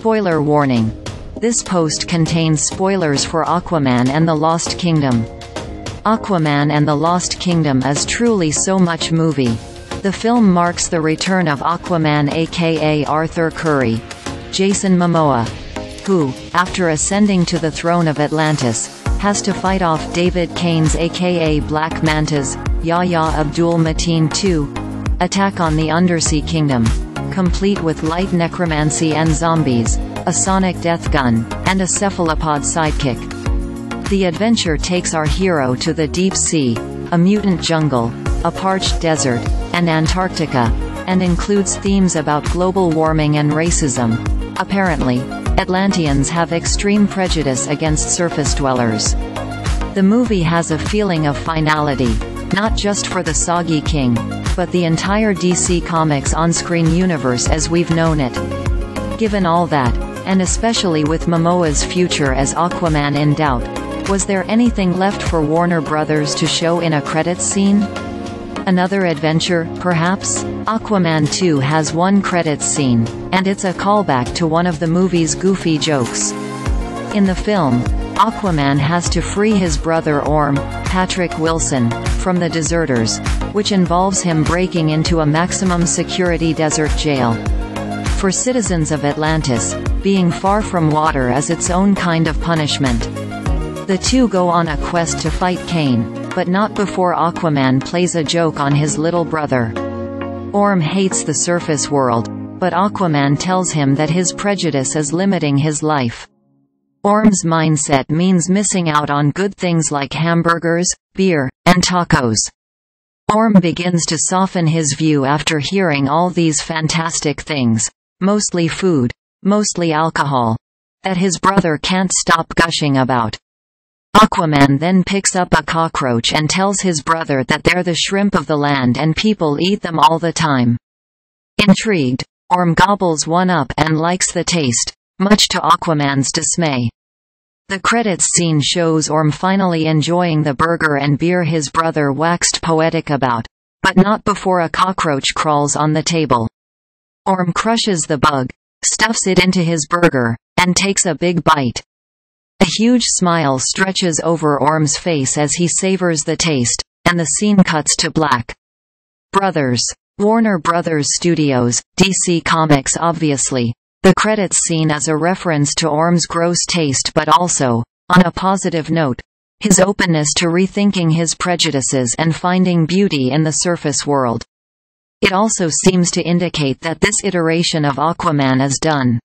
Spoiler warning. This post contains spoilers for Aquaman and the Lost Kingdom. Aquaman and the Lost Kingdom is truly so much movie. The film marks the return of Aquaman aka Arthur Curry, Jason Momoa, who, after ascending to the throne of Atlantis, has to fight off David Cain's aka Black Manta's, Yahya Abdul-Mateen II, attack on the Undersea Kingdom, complete with light necromancy and zombies, a sonic death gun, and a cephalopod sidekick. The adventure takes our hero to the deep sea, a mutant jungle, a parched desert, and Antarctica, and includes themes about global warming and racism. Apparently, Atlanteans have extreme prejudice against surface dwellers. The movie has a feeling of finality, not just for the soggy king, but the entire DC Comics on-screen universe as we've known it. Given all that, and especially with Momoa's future as Aquaman in doubt, was there anything left for Warner Brothers to show in a credits scene? Another adventure, perhaps? Aquaman 2 has one credits scene, and it's a callback to one of the movie's goofy jokes. In the film, Aquaman has to free his brother Orm, Patrick Wilson, from the deserters, which involves him breaking into a maximum security desert jail. For citizens of Atlantis, being far from water is its own kind of punishment. The two go on a quest to fight Cain, but not before Aquaman plays a joke on his little brother. Orm hates the surface world, but Aquaman tells him that his prejudice is limiting his life. Orm's mindset means missing out on good things like hamburgers, beer, and tacos. Orm begins to soften his view after hearing all these fantastic things, mostly food, mostly alcohol, that his brother can't stop gushing about. Aquaman then picks up a cockroach and tells his brother that they're the shrimp of the land and people eat them all the time. Intrigued, Orm gobbles one up and likes the taste, much to Aquaman's dismay. The credits scene shows Orm finally enjoying the burger and beer his brother waxed poetic about, but not before a cockroach crawls on the table. Orm crushes the bug, stuffs it into his burger, and takes a big bite. A huge smile stretches over Orm's face as he savors the taste, and the scene cuts to black. Brothers. Warner Brothers Studios, DC Comics obviously. The credits scene is a reference to Orm's gross taste but also, on a positive note, his openness to rethinking his prejudices and finding beauty in the surface world. It also seems to indicate that this iteration of Aquaman is done.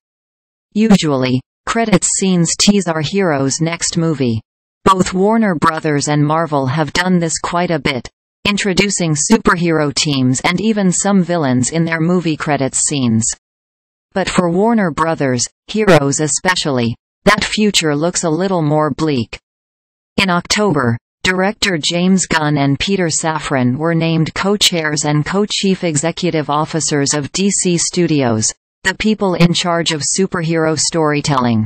Usually, credits scenes tease our hero's next movie. Both Warner Brothers and Marvel have done this quite a bit, introducing superhero teams and even some villains in their movie credits scenes. But for Warner Brothers, heroes especially, that future looks a little more bleak. In October, director James Gunn and Peter Safran were named co-chairs and co-chief executive officers of DC Studios, the people in charge of superhero storytelling.